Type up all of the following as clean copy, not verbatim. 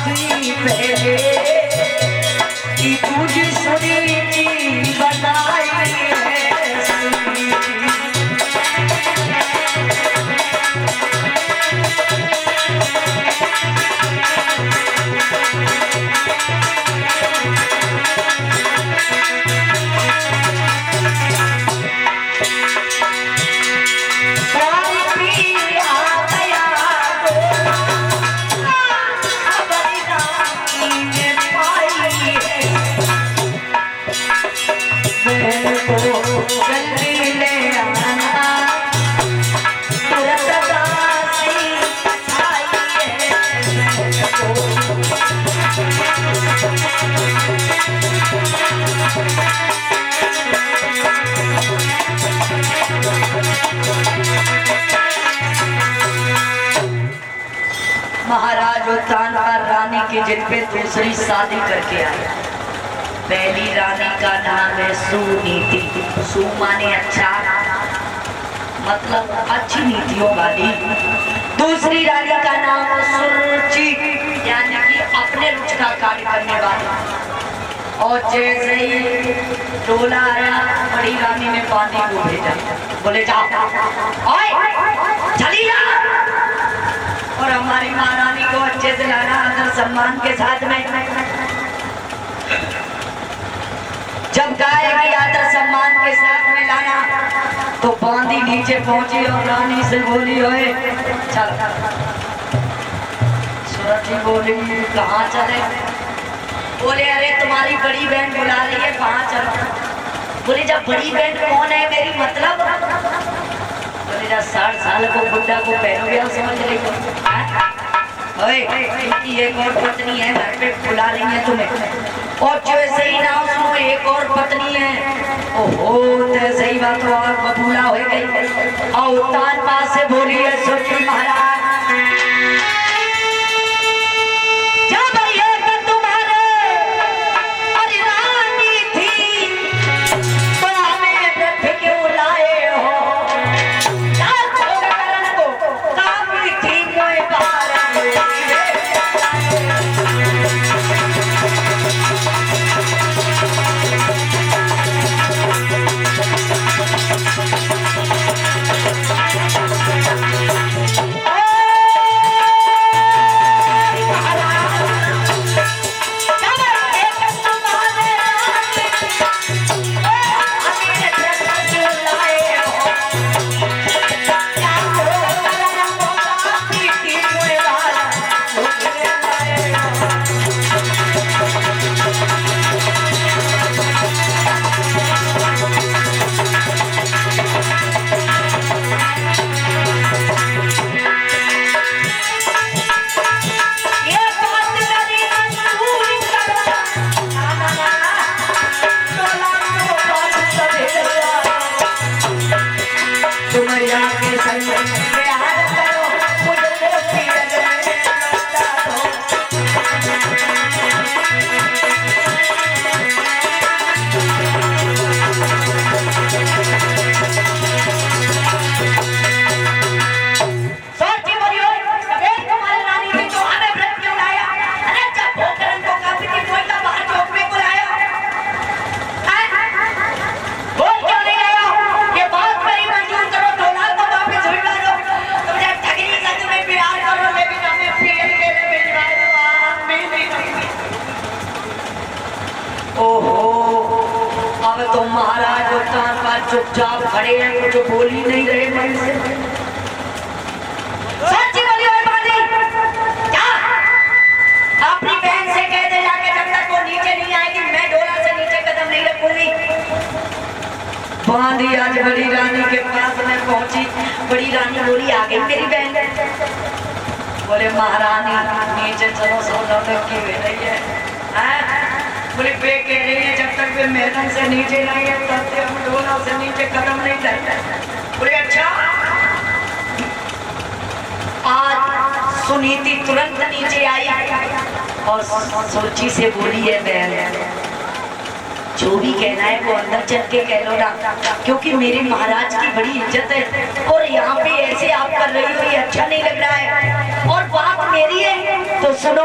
की पहले कि तुझे सुनी की बनाई है सुनी महाराज उत्तानपाद रानी के जिन पे दूसरी शादी करके आया। पहली रानी का नाम है सुनीति। सु माने अच्छा, मतलब अच्छी नीतियों वाली। दूसरी रानी का नाम सुरुचि, यानी कि अपने रुचि का कार्य करने वाली। और जैसे ही डोला आया, बड़ी रानी ने पानी को भेजा, बोले जाओ चली जा। और हमारी महारानी को अच्छे से लाना, आदर सम्मान के साथ में। जब गाय की आदर सम्मान के साथ में लाना, तो बांदी नीचे पहुंची और रानी से बोली, ओए चल। सुरती बोली, कहाँ चले? बोले, अरे तुम्हारी बड़ी बहन बुला रही है, कहाँ चलो? बोले, जब बड़ी बहन कौन है मेरी मतलब? बोले, 60 साल को बुढ़ा को पहनो गया समझ रही हो? इनकी एक और पत्नी है, घर पे बुला रही है तुम्हें। और जैसे ही नाम सुनो एक और पत्नी है, ओहो तैसे ही बात और बबूला हो गई। और उत्तानपाद से बोली है सुरती महाराज, तो महाराज उत्तानपाद चुपचाप खड़े हैं, कुछ बोल ही नहीं रहे मन से। सच्ची बोली हो बांदी, क्या अपनी बहन से कह दे जाके, जब तक वो नीचे नहीं आएगी मैं डोला से नीचे कदम नहीं रखूंगी। बांदी आज बड़ी रानी के पास में पहुंची। बड़ी रानी बोली, आ गई मेरी बहन। बोले, महारानी नीचे चलो, सौदा की रही है। बोले, बे कह रही है जब तक वे मैदान से नीचे नहीं है तब तक हम डोला से नीचे कदम नहीं करते। बोले, अच्छा। आज सुनीति तुरंत नीचे आई और सुरुचि से बोली है, बहन जो भी कहना है वो अंदर चल के कह लो ना, क्योंकि मेरे महाराज की बड़ी इज्जत है और यहाँ पे ऐसे आप कर रही हो ये अच्छा नहीं लग रहा है। और बात मेरी है तो तो सुनो,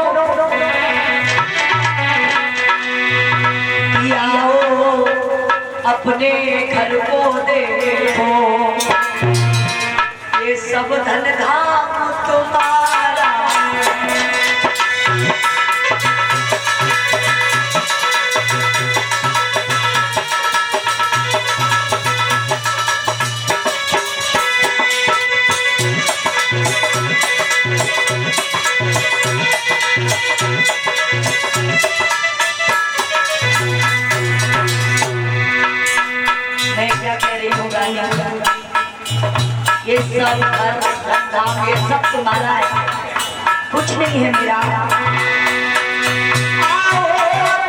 आओ अपने घर को देखो, ये सब धन धाम तुम्हारा। ये सब घर धाम ये सब तुम्हारा है, कुछ नहीं है मेरा। आओ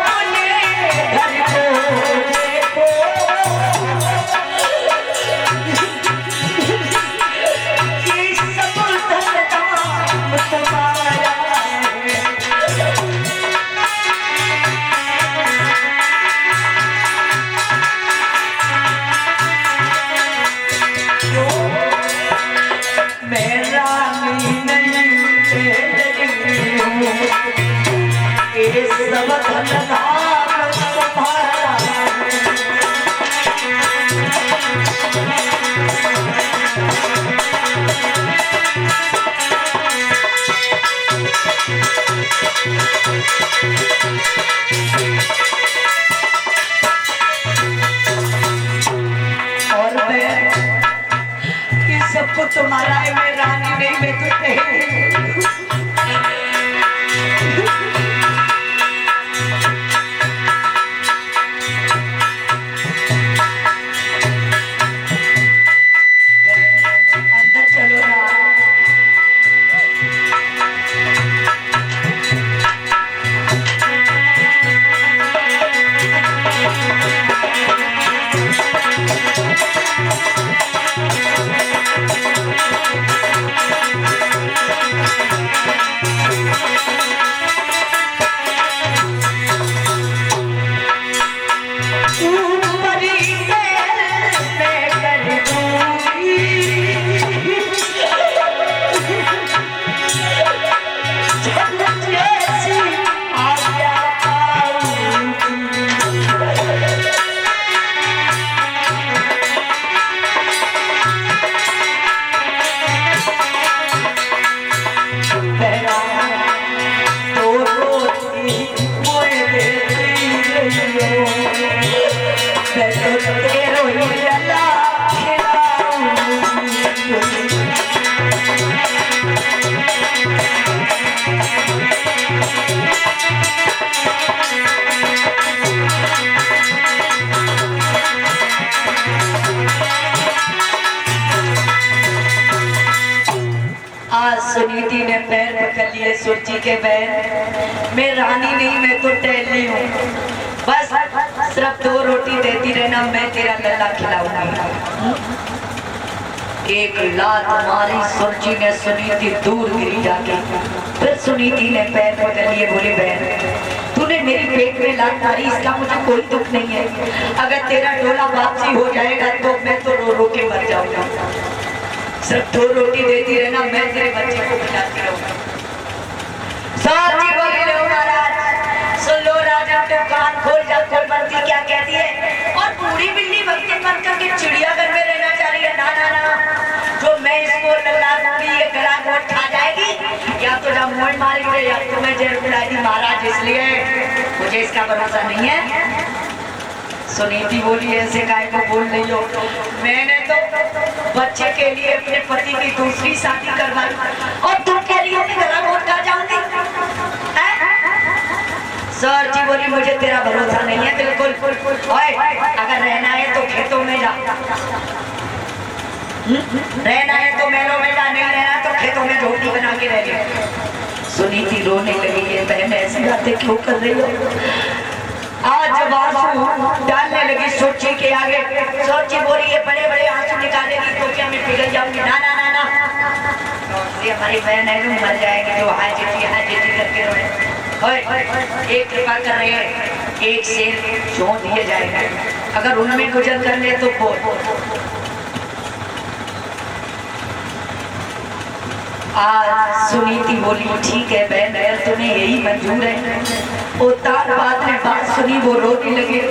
अपने घर को देखो, ये सब धन धाम तुम्हारा है। सब धन धाम तुम्हारा। और मैं ये सब कुछ तुम्हारा है, मैं रानी नहीं, मैं तो नहीं। सुनीति ने पैर पकड़ लिए सुरजी के पैर। मैं रानी नहीं, मैं तो टहली हूँ, बस सिर्फ 2 रोटी देती रहना, मैं तेरा लल्ला खिलाऊंगी। एक लात मारी सुरजी ने, सुनीति दूर गिरी जाके। फिर सुनीति ने पैर पकड़ लिए, बोले बहन तूने मेरी पेट में लात मारी, इसका मुझे कोई दुख नहीं है। अगर तेरा डोला वापसी हो जाएगा तो मैं तो रो रो के मर जाऊंगा। सिर्फ 2 रोटी देती रहना, मैं तेरे बच्चे को खिलाती रहूंगा। महाराज सुन लो, राजा तो कान खोल जा, खोल बनती क्या कहती है। और पूरी बिल्ली भक्ति बन करके चिड़ियाघर में रहना चाह रही है। ना ना ना, जो मैं इसको लल्ला दूंगी ये गला घोट खा जाएगी, या तो जब मोड़ मारेंगे या तो मैं जेल बुलाई थी महाराज, इसलिए मुझे इसका भरोसा नहीं है। सुनीति बोली ऐसे काय को बोल रही हो, मैंने तो बच्चे के लिए अपने पति की दूसरी शादी करवाई और तुम कह रही हो कि गला घोट खा जाऊंगी। सर जी बोली मुझे तेरा भरोसा नहीं है बिल्कुल। ओए अगर रहना है तो खेतों में जा, रहना है तो महलों में जा, नहीं रहना तो खेतों में झोपड़ी बना के रह ले। सुनीति रोने लगी, ये बहन ऐसी बातें क्यों कर रही हो। आज जब आंसू डालने लगी सोची के आगे, सोची बोली ये बड़े बड़े आंसू निकालेगी तो क्या मैं पिघल जाऊंगी। ना ना ना ना, ये हमारी बहन है जो मर जाएगी, जो हाय जीती करके रोए। एक कृपा कर रहे हैं, एक शेर जो दिए जाएगा, अगर उनमें गुजर कर ले तो बोल। आज सुनीति बोली ठीक है बहन, अगर तुम मजदूर है। वो तार बाद ने बात सुनी, वो रोने लगे।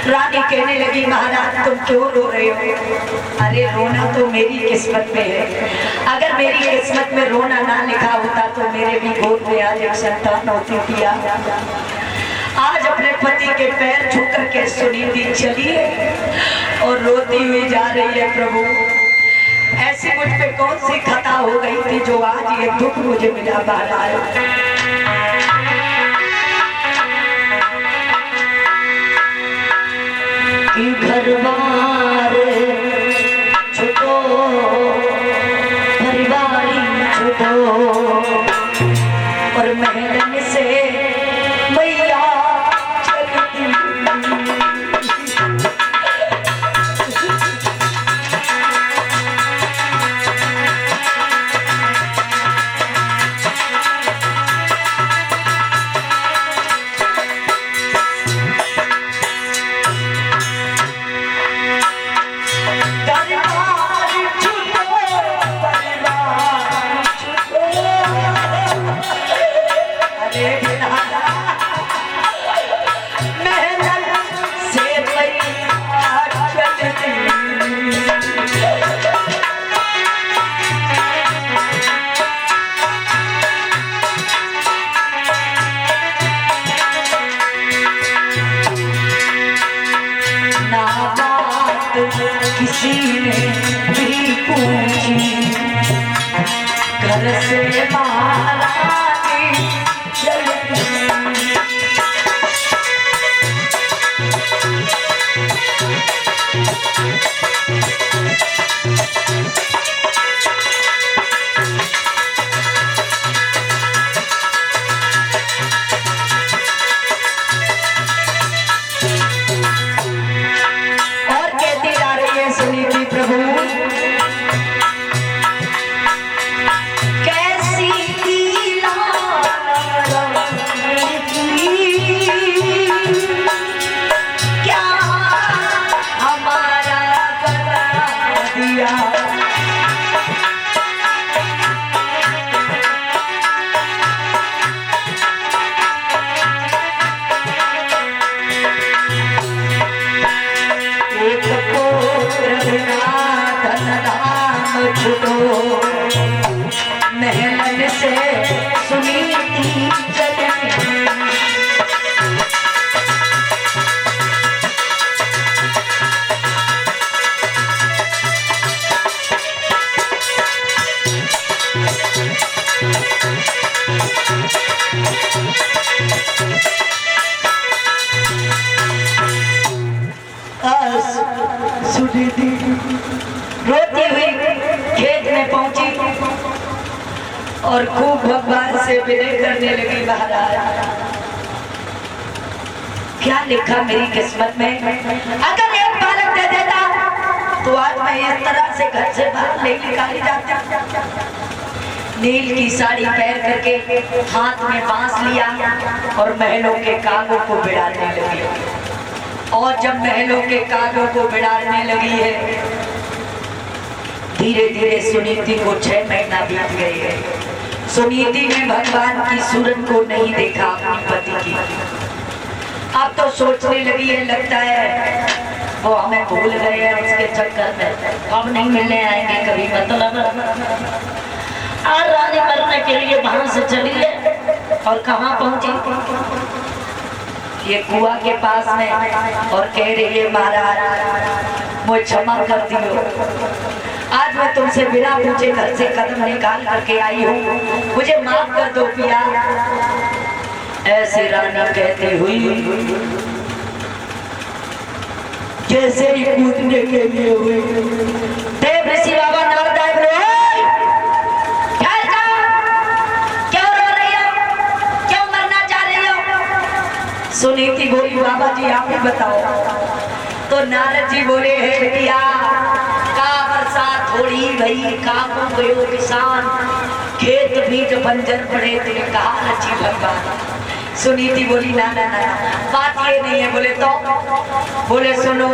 रानी कहने लगी महाराज तुम क्यों रो रहे हो? अरे रोना तो मेरी किस्मत में है, अगर मेरी किस्मत में रोना ना लिखा होता तो मेरे भी गोद में आज एक संतान होती थी। आज अपने पति के पैर छू करके सुनीति चली है और रोती हुई जा रही है। प्रभु ऐसी मुझ पे कौन सी खता हो गई थी जो आज ये दुख मुझे मिला महाराज। घर-बार छुटो, परिवार छुटो और महल से मैया चलती। किसी ने भी पूछी घर से महारानी चलती। सुनीति प्रभु कैसी लीला क्या हमारा बता दिया। छुटो महल से सुनीति चली। सुनीति रोती हुई खेत में पहुंची और खूब भगवान से विनय करने लगी। महाराज क्या लिखा मेरी किस्मत में, अगर एक बालक दे देता तो आज मैं इस तरह से घर से बाहर नहीं निकाली जाती। नील की साड़ी पहन करके हाथ में बांस लिया और महलों के कागों को बिड़ाने लगी। और जब महलों के कागों को बिड़ाने लगी है, धीरे धीरे सुनीति को 6 महीना बीत गए हैं। सुनीति ने भगवान की सूरत को नहीं देखा अपनी पति की। अब तो सोचने लगी है, लगता है वो हमें भूल गए हैं उसके चक्कर में, अब नहीं मिलने आएंगे कभी। मतलब आज रानी मरने के लिए वहां से चली है और कहाँ पहुंची? ये कुआ के पास में, और कह रही है महाराज मुझे क्षमा कर दियो, आज मैं तुमसे बिना पूछे घर से कदम निकाल करके आई हूँ, मुझे माफ कर दो पिया। ऐसे रानी कहती हुई जैसे ही कूदने के लिए हुई, देव ऋषि बाबा नारद आए, क्यों रो रही हो, क्यों मरना चाह रही हो? सुनीति बोली बाबा जी आप ही बताओ। तो नारद जी बोले हे बिटिया, का बरसात थोड़ी भई, काबू गयो किसान, खेत बीज बंजर पड़े, तेरे कहा रची भगवान। सुनीति बोली ना ना ना, बात ये नहीं है। बोले तो, बोले सुनो